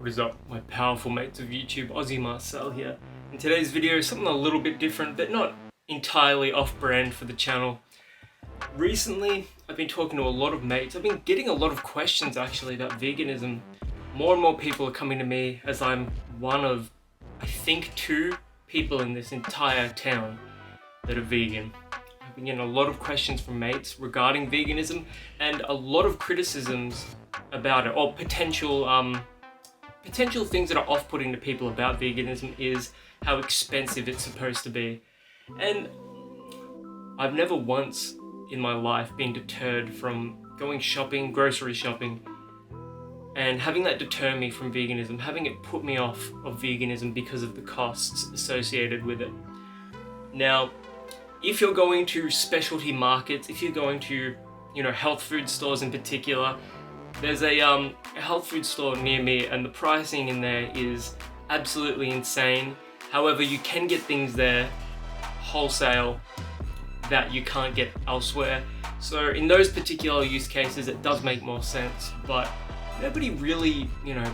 What is up, my powerful mates of YouTube? Aussie Marcel here. In today's video, something a little bit different, but not entirely off-brand for the channel. Recently, I've been talking to a lot of mates. I've been getting a lot of questions actually about veganism. More and more people are coming to me as I'm one of, I think, 2 people in this entire town that are vegan. I've been getting a lot of questions from mates regarding veganism and a lot of criticisms about it, or potential things that are off-putting to people about veganism is how expensive it's supposed to be. And I've never once in my life been deterred from going shopping, grocery shopping, and having that deter me from veganism, having it put me off of veganism because of the costs associated with it. Now, if you're going to specialty markets, if you're going to, health food stores in particular, there's a health food store near me and the pricing in there is absolutely insane. However, you can get things there wholesale that you can't get elsewhere. So in those particular use cases, it does make more sense, but nobody really,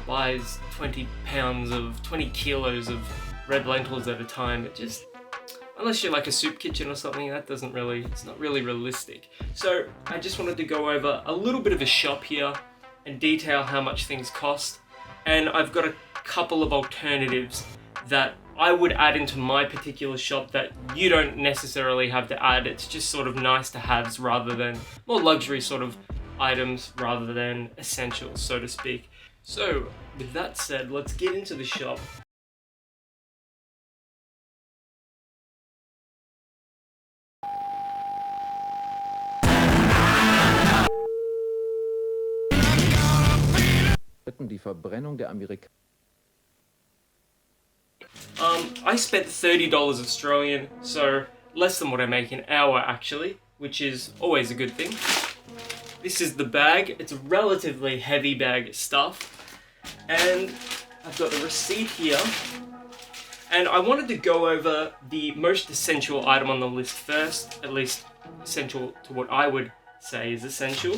buys 20 kilos of red lentils at a time. It just, unless you're like a soup kitchen or something, it's not really realistic. So I just wanted to go over a little bit of a shop here and detail how much things cost. And I've got a couple of alternatives that I would add into my particular shop that you don't necessarily have to add. It's just sort of nice to haves rather than more luxury sort of items rather than essentials, so to speak. So with that said, let's get into the shop. Die Verbrennung der I spent $30 Australian, so less than what I make an hour actually, which is always a good thing. This is the bag. It's a relatively heavy bag of stuff, and I've got the receipt here. And I wanted to go over the most essential item on the list first, at least essential to what I would say is essential.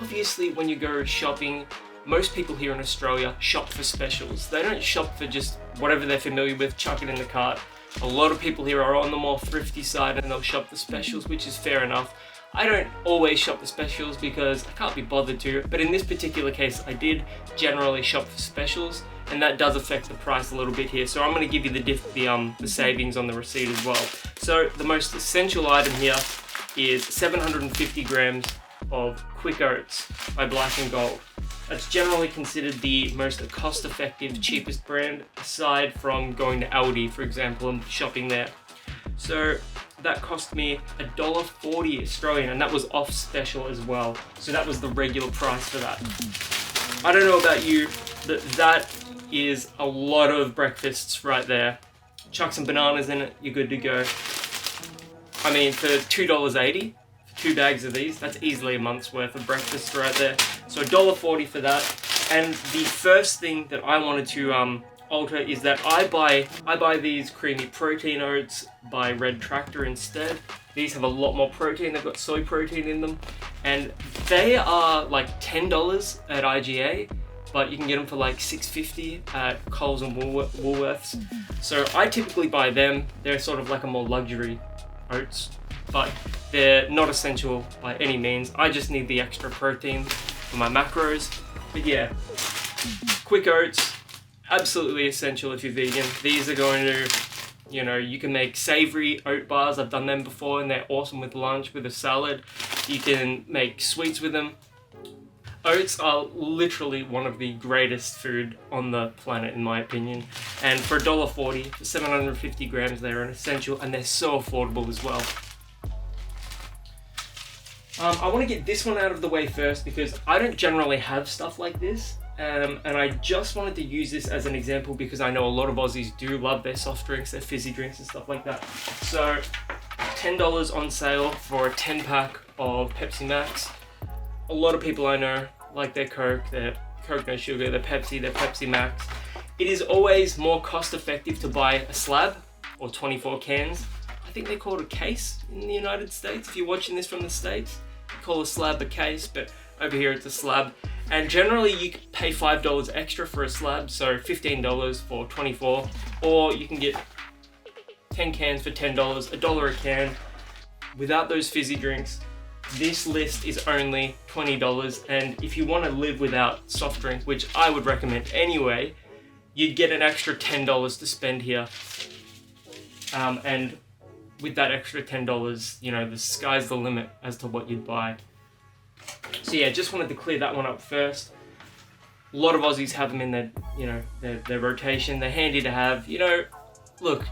Obviously, when you go shopping, most people here in Australia shop for specials. They don't shop for just whatever they're familiar with, chuck it in the cart. A lot of people here are on the more thrifty side and they'll shop for specials, which is fair enough. I don't always shop for specials because I can't be bothered to, but in this particular case, I did generally shop for specials, and that does affect the price a little bit here. So I'm going to give you the savings on the receipt as well. So the most essential item here is 750 grams of Quick Oats by Black & Gold. That's generally considered the most cost-effective, cheapest brand, aside from going to Aldi, for example, and shopping there. So that cost me $1.40 Australian, and that was off special as well. So that was the regular price for that. I don't know about you, but that is a lot of breakfasts right there. Chuck some bananas in it, you're good to go. I mean, for $2.80, 2 bags of these, that's easily a month's worth of breakfast right there. So $1.40 for that. And the first thing that I wanted to alter is that I buy these creamy protein oats by Red Tractor instead. These have a lot more protein. They've got soy protein in them, and they are like $10 at IGA, but you can get them for like $6.50 at Coles and Woolworths. So I typically buy them. They're sort of like a more luxury oats, but they're not essential by any means. I just need the extra protein for my macros. But yeah, Quick Oats, absolutely essential if you're vegan. These are going to, you can make savory oat bars. I've done them before and they're awesome with lunch, with a salad. You can make sweets with them. Oats are literally one of the greatest food on the planet in my opinion. And for $1.40, for 750 grams, they're an essential and they're so affordable as well. I want to get this one out of the way first because I don't generally have stuff like this. And I just wanted to use this as an example because I know a lot of Aussies do love their soft drinks, their fizzy drinks and stuff like that. So $10 on sale for a 10 pack of Pepsi Max. A lot of people I know like their Coke no sugar, their Pepsi Max. It is always more cost effective to buy a slab or 24 cans. I think they call it a case in the United States. If you're watching this from the States, you call a slab a case, but over here it's a slab. And generally you can pay $5 extra for a slab, so $15 for 24, or you can get 10 cans for $10, $1 a can. Without those fizzy drinks, this list is only $20, and if you want to live without soft drink, which I would recommend anyway, you'd get an extra $10 to spend here. And with that extra $10, you know, the sky's the limit as to what you'd buy. So yeah, just wanted to clear that one up first. A lot of Aussies have them in their, you know, their rotation. They're handy to have. You know, look,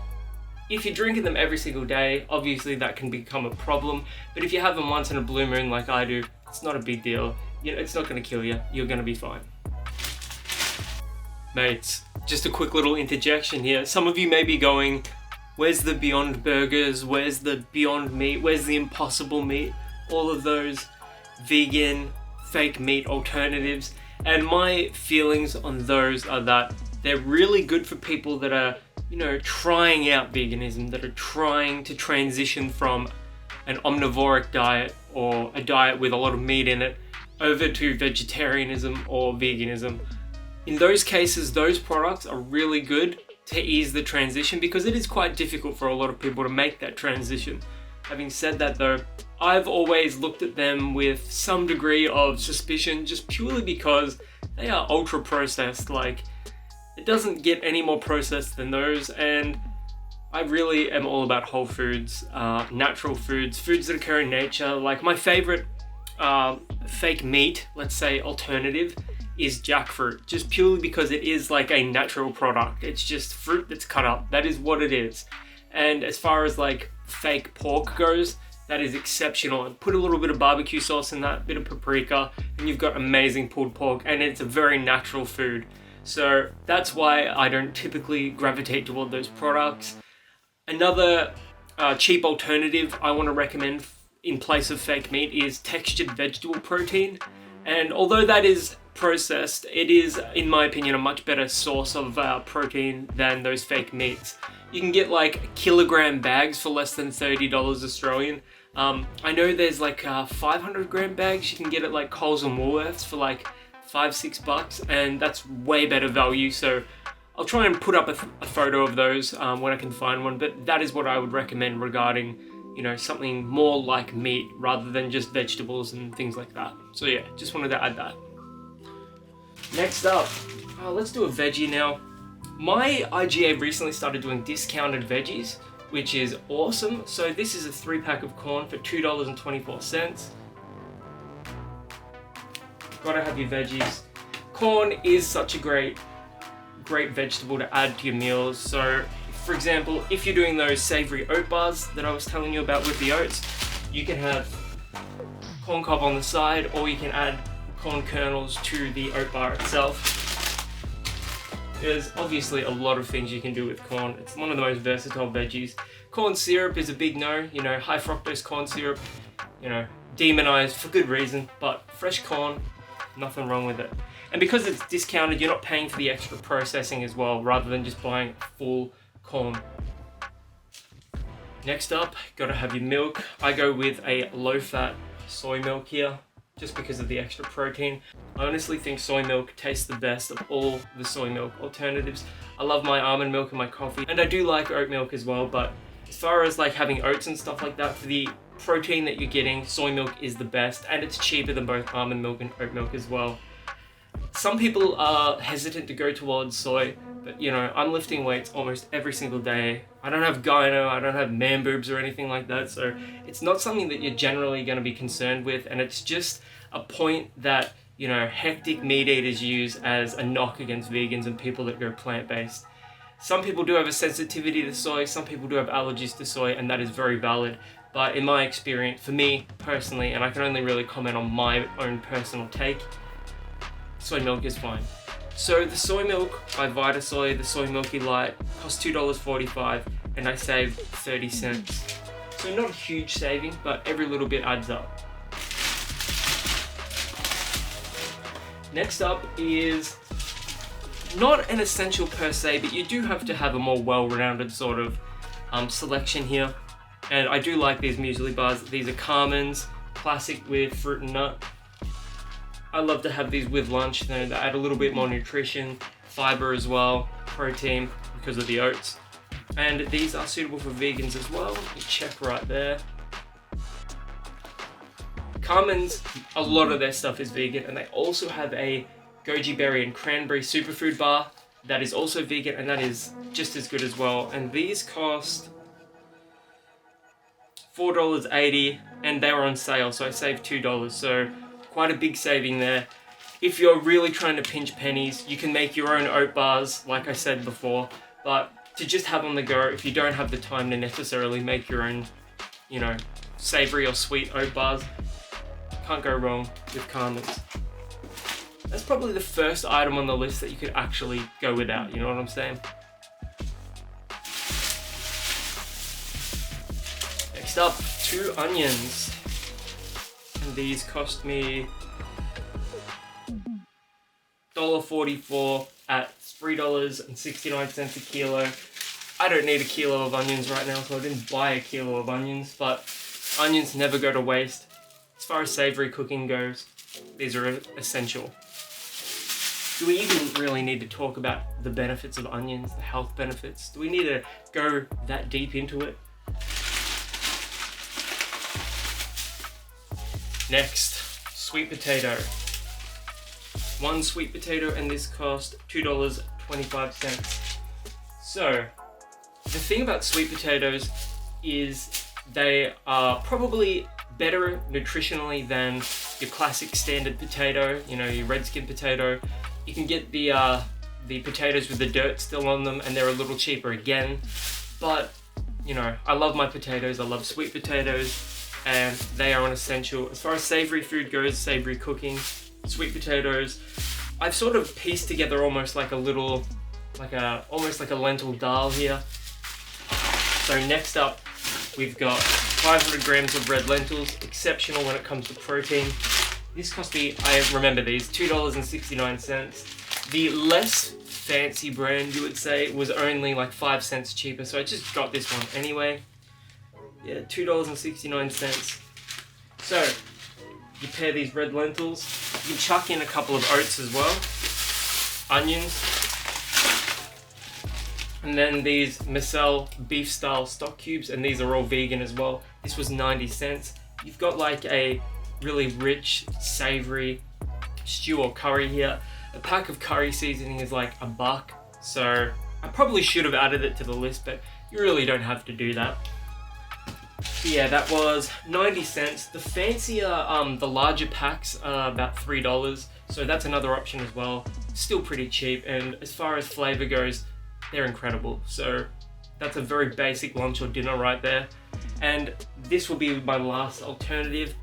if you're drinking them every single day, obviously that can become a problem. But if you have them once in a blue moon like I do, it's not a big deal. You know, it's not going to kill you. You're going to be fine. Mates, just a quick little interjection here. Some of you may be going, where's the Beyond Burgers? Where's the Beyond Meat? Where's the Impossible Meat? All of those vegan, fake meat alternatives. And my feelings on those are that they're really good for people that are, you know, trying out veganism, that are trying to transition from an omnivoric diet or a diet with a lot of meat in it over to vegetarianism or veganism. In those cases, those products are really good to ease the transition because it is quite difficult for a lot of people to make that transition. Having said that though, I've always looked at them with some degree of suspicion just purely because they are ultra processed. Like, it doesn't get any more processed than those, and I really am all about whole foods, natural foods, foods that occur in nature. Like my favorite fake meat, let's say, alternative is jackfruit, just purely because it is like a natural product. It's just fruit that's cut up. That is what it is. And as far as like fake pork goes, that is exceptional. And put a little bit of barbecue sauce in that, bit of paprika, and you've got amazing pulled pork, and it's a very natural food. So that's why I don't typically gravitate toward those products. Another cheap alternative I want to recommend in place of fake meat is textured vegetable protein. And although that is processed, it is, in my opinion, a much better source of protein than those fake meats. You can get like kilogram bags for less than $30 Australian. I know there's like 500 gram bags you can get at like Coles and Woolworths for like $5-6, and that's way better value. So I'll try and put up a photo of those when I can find one, but that is what I would recommend regarding, you know, something more like meat rather than just vegetables and things like that. So yeah, just wanted to add that. Next up, let's do a veggie now. My IGA recently started doing discounted veggies, which is awesome. So this is a 3-pack of corn for $2.24. Gotta have your veggies. Corn is such a great vegetable to add to your meals. So for example, if you're doing those savory oat bars that I was telling you about with the oats, you can have corn cob on the side, or you can add corn kernels to the oat bar itself. There's obviously a lot of things you can do with corn. It's one of the most versatile veggies. Corn syrup is a big no, you know, high fructose corn syrup, you know, demonized for good reason, but fresh corn, nothing wrong with it. And because it's discounted, you're not paying for the extra processing as well, rather than just buying full corn. Next up, gotta have your milk. I go with a low-fat soy milk here, just because of the extra protein. I honestly think soy milk tastes the best of all the soy milk alternatives. I love my almond milk in my coffee, and I do like oat milk as well, but as far as like having oats and stuff like that, for the protein that you're getting, soy milk is the best, and it's cheaper than both almond milk and oat milk as well. Some people are hesitant to go towards soy, but you know, I'm lifting weights almost every single day. I don't have gyno, I don't have man boobs or anything like that, so it's not something that you're generally going to be concerned with, and it's just a point that, you know, hectic meat eaters use as a knock against vegans and people that go plant-based. Some people do have a sensitivity to soy, some people do have allergies to soy, and that is very valid. But in my experience, for me personally, and I can only really comment on my own personal take, soy milk is fine. So the soy milk by Vitasoy, the Soy Milky Light, costs $2.45, and I saved 30 cents. So not a huge saving, but every little bit adds up. Next up is not an essential per se, but you do have to have a more well-rounded sort of selection here. And I do like these muesli bars. These are Carmen's, classic with fruit and nut. I love to have these with lunch. They add a little bit more nutrition, fiber as well, protein because of the oats. And these are suitable for vegans as well. You check right there. Carmen's, a lot of their stuff is vegan, and they also have a goji berry and cranberry superfood bar that is also vegan, and that is just as good as well. And these cost $4.80, and they were on sale, so I saved $2. So quite a big saving there. If you're really trying to pinch pennies, you can make your own oat bars, like I said before, but to just have on the go, if you don't have the time to necessarily make your own, you know, savory or sweet oat bars, can't go wrong with Carmen's. That's probably the first item on the list that you could actually go without, you know what I'm saying? Next up, 2 onions. And these cost me $1.44 at $3.69 a kilo. I don't need a kilo of onions right now, so I didn't buy a kilo of onions, but onions never go to waste. As far as savory cooking goes, these are essential. Do we even really need to talk about the benefits of onions, the health benefits? Do we need to go that deep into it? Next, sweet potato. 1 sweet potato, and this cost $2.25. So, the thing about sweet potatoes is they are probably better nutritionally than your classic standard potato, you know, your red skin potato. You can get the potatoes with the dirt still on them, and they're a little cheaper again. But, you know, I love my potatoes, I love sweet potatoes, and they are an essential. As far as savory food goes, savory cooking, sweet potatoes, I've sort of pieced together almost like a little, almost like a lentil dal here. So next up, we've got 500 grams of red lentils, exceptional when it comes to protein. This cost me, I remember these, $2.69. The less fancy brand, you would say, was only like 5 cents cheaper, so I just got this one anyway. Yeah, $2.69. So, you pair these red lentils, you can chuck in a couple of oats as well, onions, and then these Micelle beef style stock cubes, and these are all vegan as well. This was 90 cents. You've got like a really rich, savory stew or curry here. A pack of curry seasoning is like $1, so I probably should have added it to the list, but you really don't have to do that. So yeah, that was 90 cents. The fancier, the larger packs are about $3, so that's another option as well. Still pretty cheap, and as far as flavor goes, they're incredible. So that's a very basic lunch or dinner right there. And this will be my last alternative.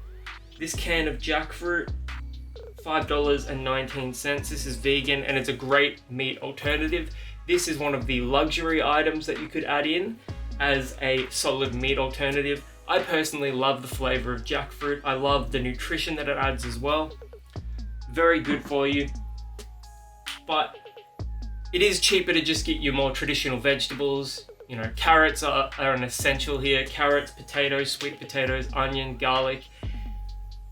This can of jackfruit, $5.19. This is vegan, and it's a great meat alternative. This is one of the luxury items that you could add in as a solid meat alternative. I personally love the flavor of jackfruit. I love the nutrition that it adds as well. Very good for you. But it is cheaper to just get your more traditional vegetables. You know, carrots are an essential here. Carrots, potatoes, sweet potatoes, onion, garlic.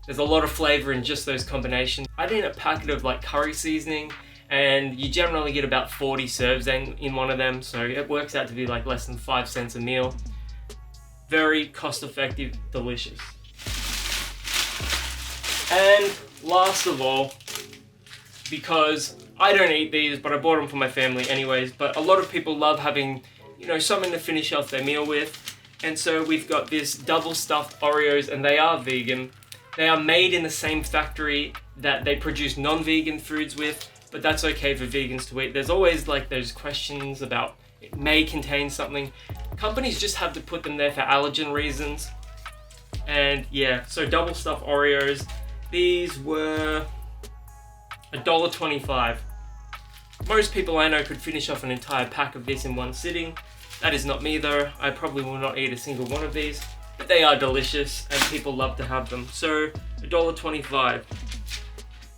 There's a lot of flavor in just those combinations. I did a packet of like curry seasoning, and you generally get about 40 serves in one of them, so it works out to be like less than 5 cents a meal. Very cost effective, delicious. And last of all, because I don't eat these, but I bought them for my family anyways, but a lot of people love having, you know, something to finish off their meal with. And so we've got this double stuffed Oreos, and they are vegan. They are made in the same factory that they produce non-vegan foods with, but that's okay for vegans to eat. There's always like those questions about it may contain something. Companies just have to put them there for allergen reasons. And yeah, so double stuffed Oreos. These were $1.25. Most people I know could finish off an entire pack of this in one sitting. That is not me though. I probably will not eat a single one of these, but they are delicious and people love to have them. So $1.25.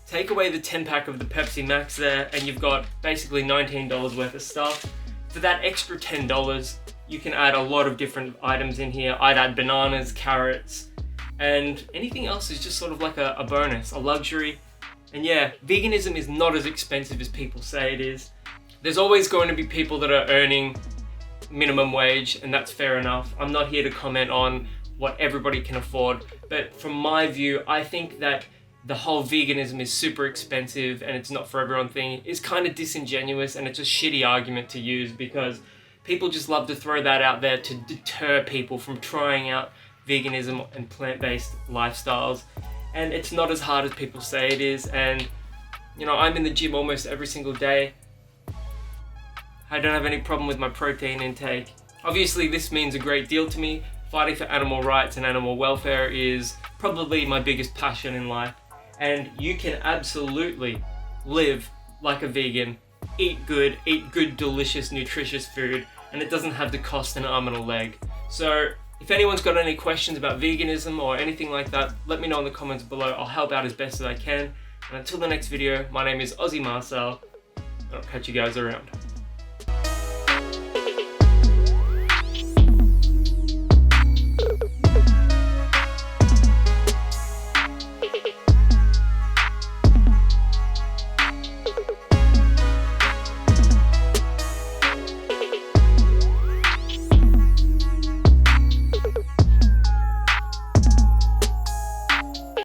Take away the 10 pack of the Pepsi Max there, and you've got basically $19 worth of stuff. For that extra $10, you can add a lot of different items in here. I'd add bananas, carrots, and anything else is just sort of like a bonus, a luxury. And yeah, veganism is not as expensive as people say it is. There's always going to be people that are earning minimum wage, and that's fair enough. I'm not here to comment on what everybody can afford, but from my view, I think that the whole veganism is super expensive and it's not for everyone thing is kind of disingenuous, and it's a shitty argument to use because people just love to throw that out there to deter people from trying out veganism and plant-based lifestyles. And it's not as hard as people say it is. And you know, I'm in the gym almost every single day. I don't have any problem with my protein intake. Obviously, this means a great deal to me. Fighting for animal rights and animal welfare is probably my biggest passion in life. And you can absolutely live like a vegan, eat good, delicious, nutritious food, and it doesn't have to cost an arm and a leg. So if anyone's got any questions about veganism or anything like that, let me know in the comments below. I'll help out as best as I can. And until the next video, my name is Aussie Marcel, and I'll catch you guys around.